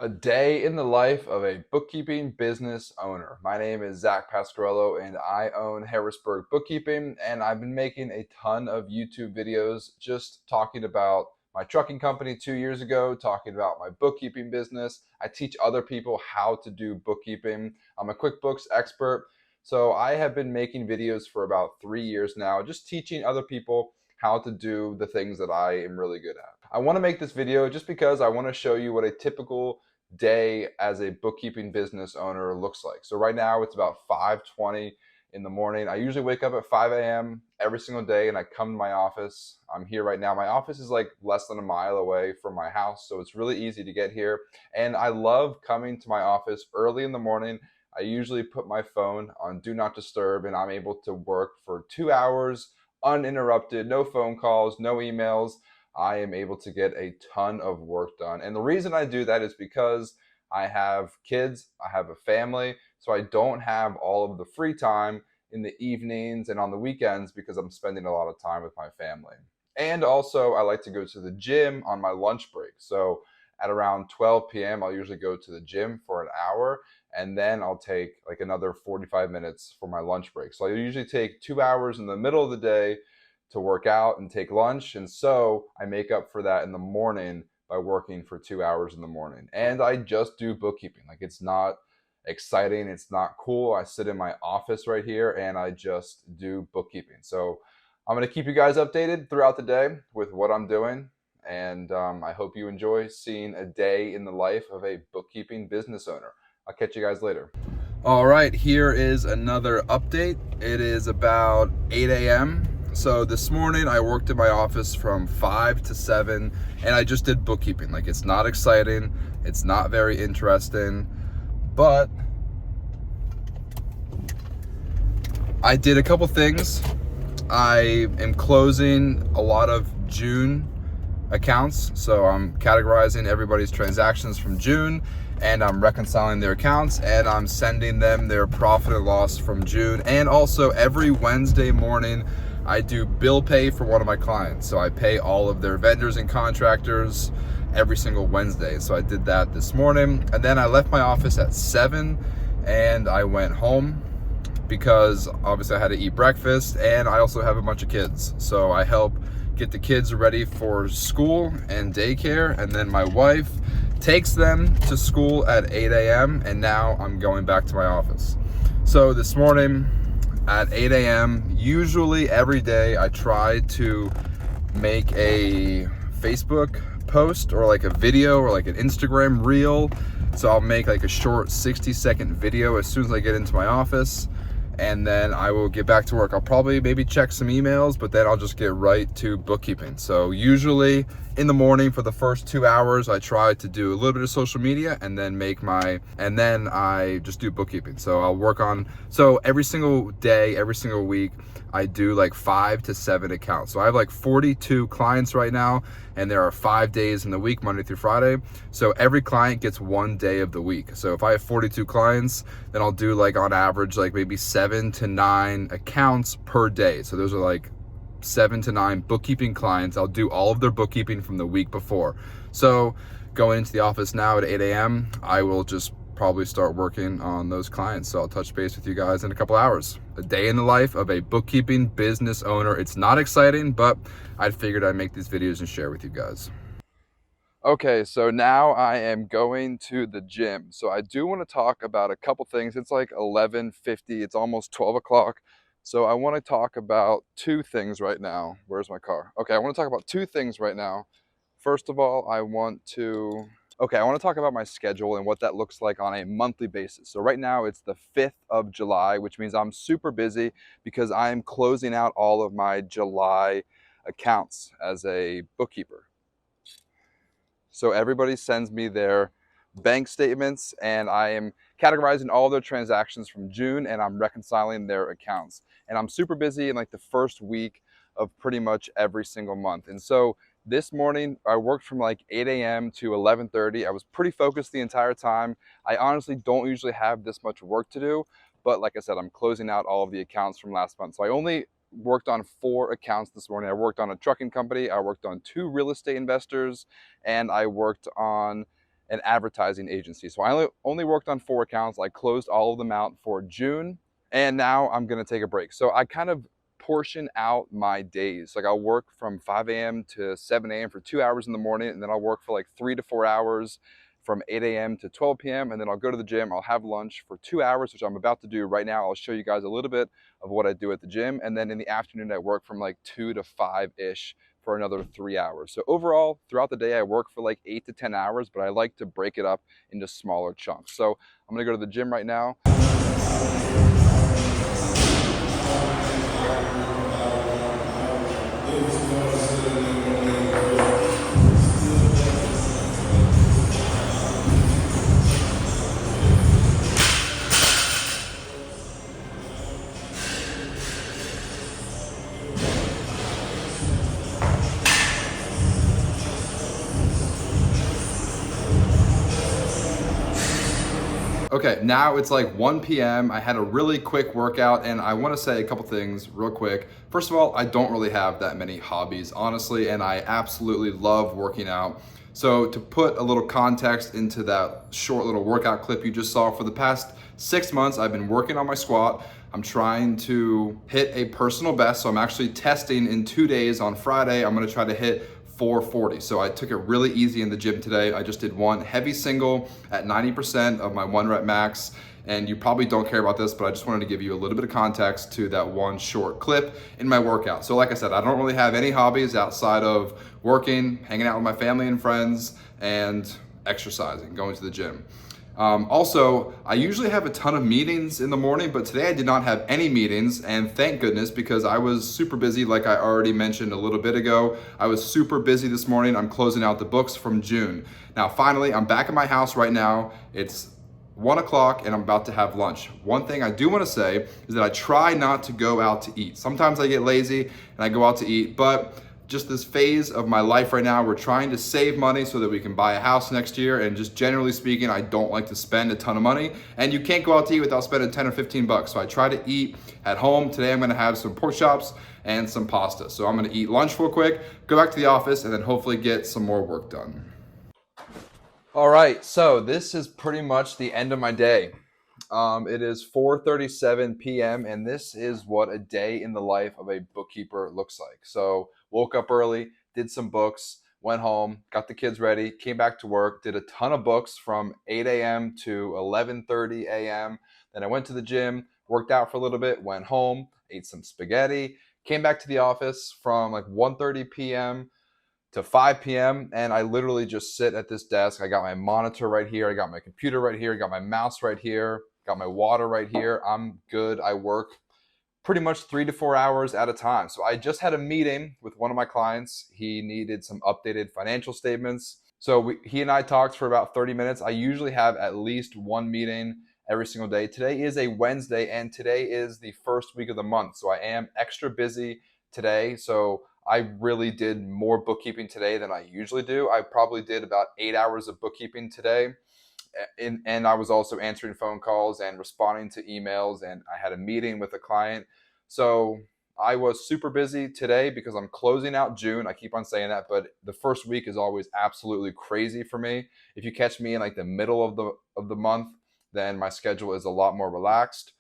A day in the life of a bookkeeping business owner. My name is Zach Pasquarello and I own Harrisburg Bookkeeping, and I've been making a ton of YouTube videos just talking about my trucking company 2 years ago, talking about my bookkeeping business. I teach other people how to do bookkeeping. I'm a QuickBooks expert. So I have been making videos for about 3 years now, just teaching other people how to do the things that I am really good at. I want to make this video just because I want to show you what a typical day as a bookkeeping business owner looks like. So right now it's about 5:20 in the morning. I usually wake up at 5 a.m. every single day and I come to my office. I'm here right now. My office is like less than a mile away from my house, so it's really easy to get here. And I love coming to my office early in the morning. I usually put my phone on Do Not Disturb and I'm able to work for 2 hours uninterrupted, no phone calls, no emails. I am able to get a ton of work done. And the reason I do that is because I have kids, I have a family, so I don't have all of the free time in the evenings and on the weekends because I'm spending a lot of time with my family. And also, I like to go to the gym on my lunch break. So at around 12 p.m., I'll usually go to the gym for an hour and then I'll take like another 45 minutes for my lunch break. So I usually take 2 hours in the middle of the day to work out and take lunch. And so I make up for that in the morning by working for 2 hours in the morning. And I just do bookkeeping. Like, it's not exciting, it's not cool. I sit in my office right here and I just do bookkeeping. So I'm going to keep you guys updated throughout the day with what I'm doing. And I hope you enjoy seeing a day in the life of a bookkeeping business owner. I'll catch you guys later. All right, here is another update. It is about 8 a.m. So this morning I worked in my office from 5 to 7 and I just did bookkeeping. Like, it's not exciting, it's not very interesting, but I did a couple things. I am closing a lot of June accounts. So I'm categorizing everybody's transactions from June and I'm reconciling their accounts and I'm sending them their profit and loss from June. And also every Wednesday morning, I do bill pay for one of my clients. So I pay all of their vendors and contractors every single Wednesday. So I did that this morning. And then I left my office at 7 and I went home because obviously I had to eat breakfast and I also have a bunch of kids. So I help get the kids ready for school and daycare, and then my wife takes them to school at 8 a.m. and now I'm going back to my office. So this morning at 8 a.m., usually every day I try to make a Facebook post or like a video or like an Instagram reel. So I'll make like a short 60-second video as soon as I get into my office, and then I will get back to work. I'll probably maybe check some emails, but then I'll just get right to bookkeeping. So usually in the morning for the first 2 hours, I try to do a little bit of social media and then I just do bookkeeping. So I'll work on, so every single day, every single week, I do like 5 to 7 accounts. So I have like 42 clients right now, and there are 5 days in the week, Monday through Friday. So every client gets 1 day of the week. So if I have 42 clients, then I'll do like on average, like maybe 7 to 9 accounts per day. So those are like 7 to 9 bookkeeping clients. I'll do all of their bookkeeping from the week before. So going into the office now at 8 a.m., I will just probably start working on those clients. So I'll touch base with you guys in a couple hours. A day in the life of a bookkeeping business owner. It's not exciting, but I figured I'd make these videos and share with you guys. Okay, so now I am going to the gym. So I do want to talk about a couple things. It's like 11:50, it's almost 12 o'clock. So I want to talk about two things right now. Where's my car? Okay, I want to talk about two things right now. First of all, I want to talk about my schedule and what that looks like on a monthly basis. So right now it's the 5th of July, which means I'm super busy because I'm closing out all of my July accounts as a bookkeeper. So everybody sends me their bank statements and I am categorizing all their transactions from June and I'm reconciling their accounts. And I'm super busy in like the first week of pretty much every single month. And so this morning I worked from like 8 a.m. to 11:30. I was pretty focused the entire time. I honestly don't usually have this much work to do, but like I said, I'm closing out all of the accounts from last month. So I only worked on 4 accounts this morning. I worked on a trucking company, I worked on 2 real estate investors, and I worked on an advertising agency. So I only worked on 4 accounts. I closed all of them out for June, and now I'm gonna take a break. So I kind of portion out my days. Like I'll work from 5 a.m. to 7 a.m. for 2 hours in the morning, and then I'll work for like 3 to 4 hours from 8 a.m. to 12 p.m. And then I'll go to the gym, I'll have lunch for 2 hours, which I'm about to do right now. I'll show you guys a little bit of what I do at the gym. And then in the afternoon, I work from like 2 to 5-ish for another 3 hours. So overall, throughout the day, I work for like 8 to 10 hours, but I like to break it up into smaller chunks. So I'm gonna go to the gym right now. Okay, now it's like 1 p.m. I had a really quick workout, and I want to say a couple things real quick. First of all, I don't really have that many hobbies, honestly, and I absolutely love working out. So to put a little context into that short little workout clip you just saw, for the past 6 months, I've been working on my squat. I'm trying to hit a personal best, so I'm actually testing in 2 days. On Friday, I'm gonna try to hit 440. So I took it really easy in the gym today. I just did one heavy single at 90% of my 1 rep max. And you probably don't care about this, but I just wanted to give you a little bit of context to that one short clip in my workout. So like I said, I don't really have any hobbies outside of working, hanging out with my family and friends, and exercising, going to the gym. Also, I usually have a ton of meetings in the morning, but today I did not have any meetings, and thank goodness, because I was super busy. Like I already mentioned a little bit ago, I was super busy this morning. I'm closing out the books from June. Now, finally, I'm back at my house right now. It's 1 o'clock and I'm about to have lunch. One thing I do want to say is that I try not to go out to eat. Sometimes I get lazy and I go out to eat, but just this phase of my life right now, we're trying to save money so that we can buy a house next year. And just generally speaking, I don't like to spend a ton of money, and you can't go out to eat without spending 10 or 15 bucks. So I try to eat at home. Today I'm gonna have some pork chops and some pasta. So I'm gonna eat lunch real quick, go back to the office, and then hopefully get some more work done. All right, so this is pretty much the end of my day. It is 4:37 p.m. and this is what a day in the life of a bookkeeper looks like. So woke up early, did some books, went home, got the kids ready, came back to work, did a ton of books from 8 a.m. to 11:30 a.m. Then I went to the gym, worked out for a little bit, went home, ate some spaghetti, came back to the office from like 1:30 p.m. to 5 p.m. and I literally just sit at this desk. I got my monitor right here, I got my computer right here, I got my mouse right here, got my water right here. I'm good. I work pretty much 3 to 4 hours at a time. So I just had a meeting with one of my clients. He needed some updated financial statements. So he and I talked for about 30 minutes. I usually have at least one meeting every single day. Today is a Wednesday and today is the first week of the month. So I am extra busy today. So I really did more bookkeeping today than I usually do. I probably did about 8 hours of bookkeeping today. And I was also answering phone calls and responding to emails, and I had a meeting with a client. So I was super busy today because I'm closing out June. I keep on saying that, but the first week is always absolutely crazy for me. If you catch me in like the middle of the month, then my schedule is a lot more relaxed.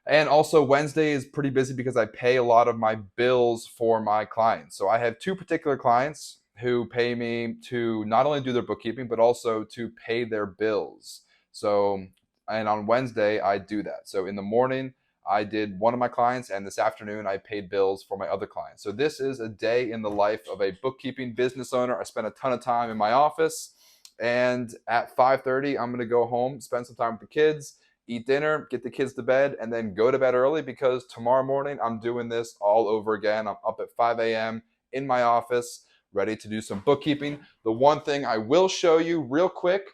And also Wednesday is pretty busy because I pay a lot of my bills for my clients. So I have 2 particular clients who pay me to not only do their bookkeeping, but also to pay their bills. So, and on Wednesday, I do that. So in the morning, I did one of my clients, and this afternoon, I paid bills for my other clients. So this is a day in the life of a bookkeeping business owner. I spent a ton of time in my office, and at 5:30, I'm gonna go home, spend some time with the kids, eat dinner, get the kids to bed, and then go to bed early because tomorrow morning, I'm doing this all over again. I'm up at 5 a.m. in my office, ready to do some bookkeeping. The one thing I will show you real quick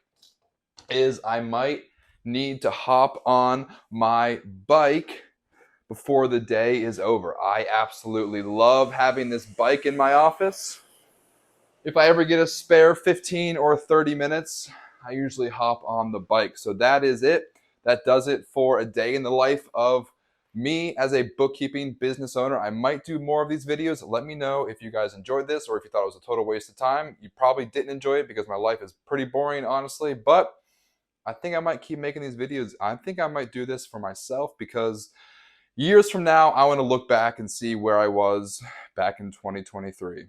is I might need to hop on my bike before the day is over. I absolutely love having this bike in my office. If I ever get a spare 15 or 30 minutes, I usually hop on the bike. So that is it. That does it for a day in the life of Me as a bookkeeping business owner, I might do more of these videos. Let me know if you guys enjoyed this or if you thought it was a total waste of time. You probably didn't enjoy it because my life is pretty boring, honestly, but I think I might keep making these videos. I think I might do this for myself because years from now, I want to look back and see where I was back in 2023.